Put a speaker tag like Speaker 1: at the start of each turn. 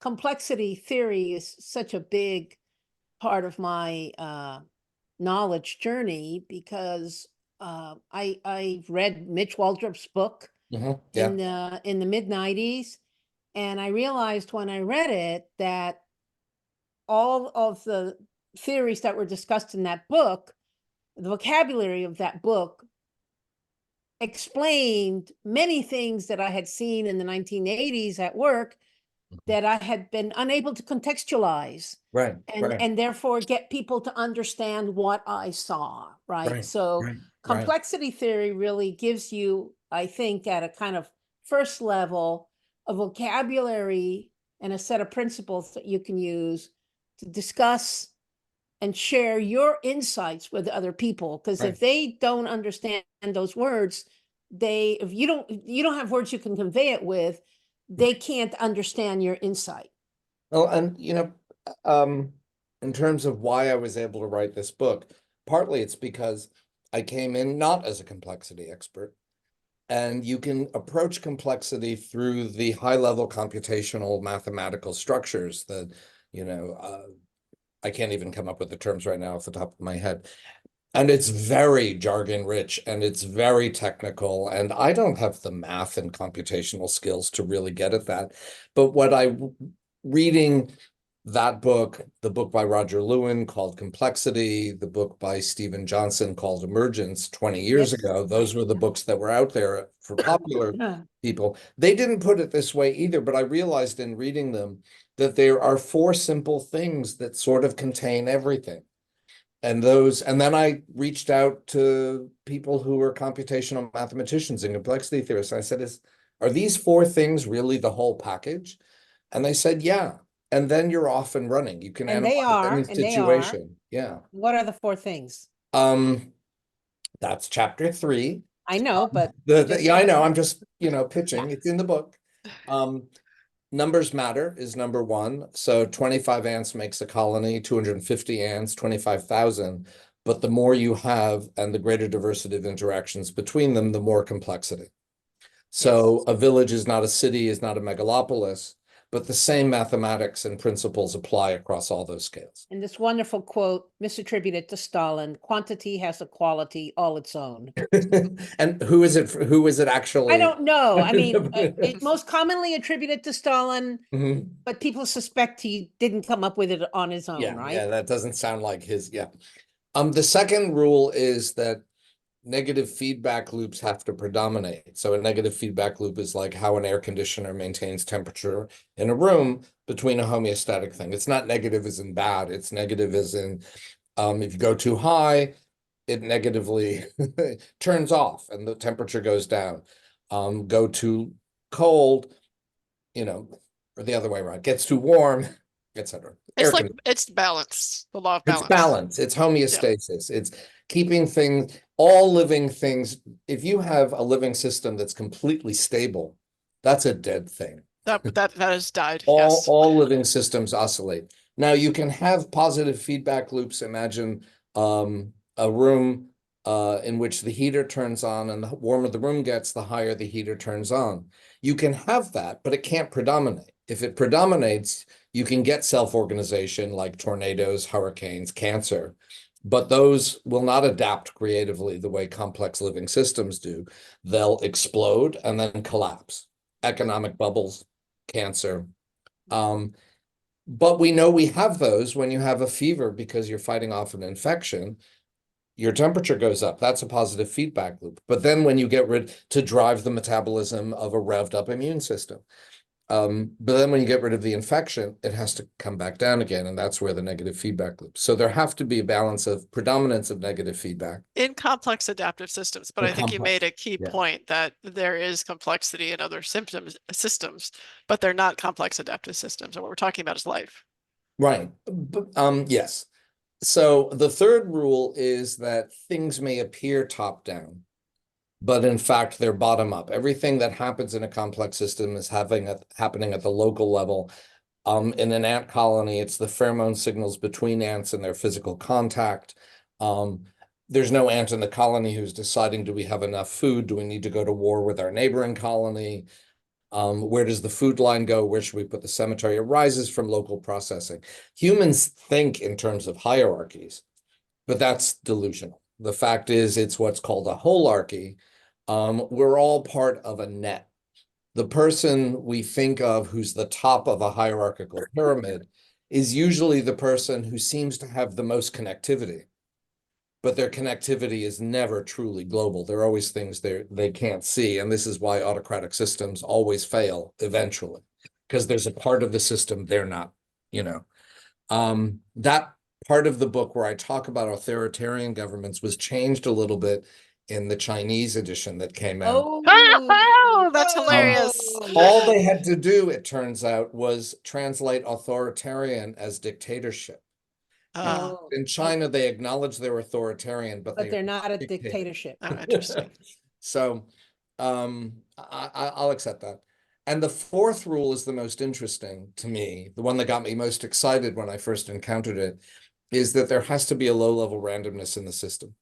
Speaker 1: complexity theory is such a big part of my knowledge journey because I read Mitch Waldrop's book
Speaker 2: Yeah.
Speaker 1: in the mid-90s, and I realized when I read it that all of the theories that were discussed in that book, the vocabulary of that book explained many things that I had seen in the 1980s at work that I had been unable to contextualize
Speaker 2: Right.
Speaker 1: and therefore get people to understand what I saw, right? So
Speaker 2: Right.
Speaker 1: complexity theory really gives you, I think, at a kind of first level, a vocabulary and a set of principles that you can use to discuss and share your insights with other people. Because if they don't understand those words, if you don't have words you can convey it with, they can't understand your insight.
Speaker 2: Well, and in terms of why I was able to write this book, partly it's because I came in not as a complexity expert, and you can approach complexity through the high-level computational mathematical structures that, I can't even come up with the terms right now off the top of my head. And it's very jargon rich and it's very technical. And I don't have the math and computational skills to really get at that. But reading that book, the book by Roger Lewin called Complexity, the book by Stephen Johnson called Emergence 20 years ago, those were the books that were out there for popular people. They didn't put it this way either, but I realized in reading them that there are 4 simple things that sort of contain everything. And then I reached out to people who are computational mathematicians and complexity theorists. I said, are these 4 things really the whole package? And they said, yeah. And then you're off and running. You can analyze any situation. Yeah.
Speaker 1: What are the 4 things?
Speaker 2: That's chapter 3.
Speaker 1: I know, but
Speaker 2: yeah, I know. I'm just, pitching. It's in the book. Numbers matter is number 1. So 25 ants makes a colony, 250 ants, 25,000. But the more you have and the greater diversity of interactions between them, the more complexity. So a village is not a city, is not a megalopolis, but the same mathematics and principles apply across all those scales.
Speaker 1: And this wonderful quote, misattributed to Stalin, quantity has a quality all its own.
Speaker 2: And who is it actually?
Speaker 1: I don't know. I mean, it's most commonly attributed to Stalin, but people suspect he didn't come up with it on his own, right?
Speaker 2: Yeah, that doesn't sound like his, The second rule is that negative feedback loops have to predominate. So a negative feedback loop is like how an air conditioner maintains temperature in a room between a homeostatic thing. It's not negative as in bad. It's negative as in if you go too high, it negatively turns off and the temperature goes down. Go too cold, or the other way around, gets too warm, etc.
Speaker 3: It's balance, the law of balance.
Speaker 2: It's balance. It's homeostasis. It's keeping things, all living things. If you have a living system that's completely stable, that's a dead thing.
Speaker 3: That has died.
Speaker 2: All living systems oscillate. Now you can have positive feedback loops. Imagine a room in which the heater turns on, and the warmer the room gets, the higher the heater turns on. You can have that, but it can't predominate. If it predominates, you can get self-organization like tornadoes, hurricanes, cancer, but those will not adapt creatively the way complex living systems do. They'll explode and then collapse. Economic bubbles, cancer. But we know we have those when you have a fever because you're fighting off an infection. Your temperature goes up. That's a positive feedback loop. But then when you get to drive the metabolism of a revved up immune system. But then when you get rid of the infection, it has to come back down again. And that's where the negative feedback loop. So there have to be a balance of predominance of negative feedback.
Speaker 3: In complex adaptive systems. But I think you made a key point that there is complexity in other systems, but they're not complex adaptive systems. And what we're talking about is life.
Speaker 2: Right. Yes. So the third rule is that things may appear top down, but in fact, they're bottom up. Everything that happens in a complex system is happening at the local level. In an ant colony, it's the pheromone signals between ants and their physical contact. There's no ant in the colony who's deciding, do we have enough food? Do we need to go to war with our neighboring colony? Where does the food line go? Where should we put the cemetery? It rises from local processing. Humans think in terms of hierarchies, but that's delusional. The fact is, it's what's called a holarchy. We're all part of a net. The person we think of who's the top of a hierarchical pyramid is usually the person who seems to have the most connectivity, but their connectivity is never truly global. There are always things they can't see. And this is why autocratic systems always fail eventually, because there's a part of the system they're not, you know. That part of the book where I talk about authoritarian governments was changed a little bit in the Chinese edition that came out.
Speaker 3: Oh, that's hilarious.
Speaker 2: All they had to do, it turns out, was translate authoritarian as dictatorship.
Speaker 1: Oh,
Speaker 2: In China, they acknowledge they're authoritarian, but
Speaker 1: but they're not a
Speaker 2: dictator.
Speaker 1: dictatorship.
Speaker 3: Oh, interesting.
Speaker 2: So I'll accept that. And the fourth rule is the most interesting to me, the one that got me most excited when I first encountered it, is that there has to be a low-level randomness in the system.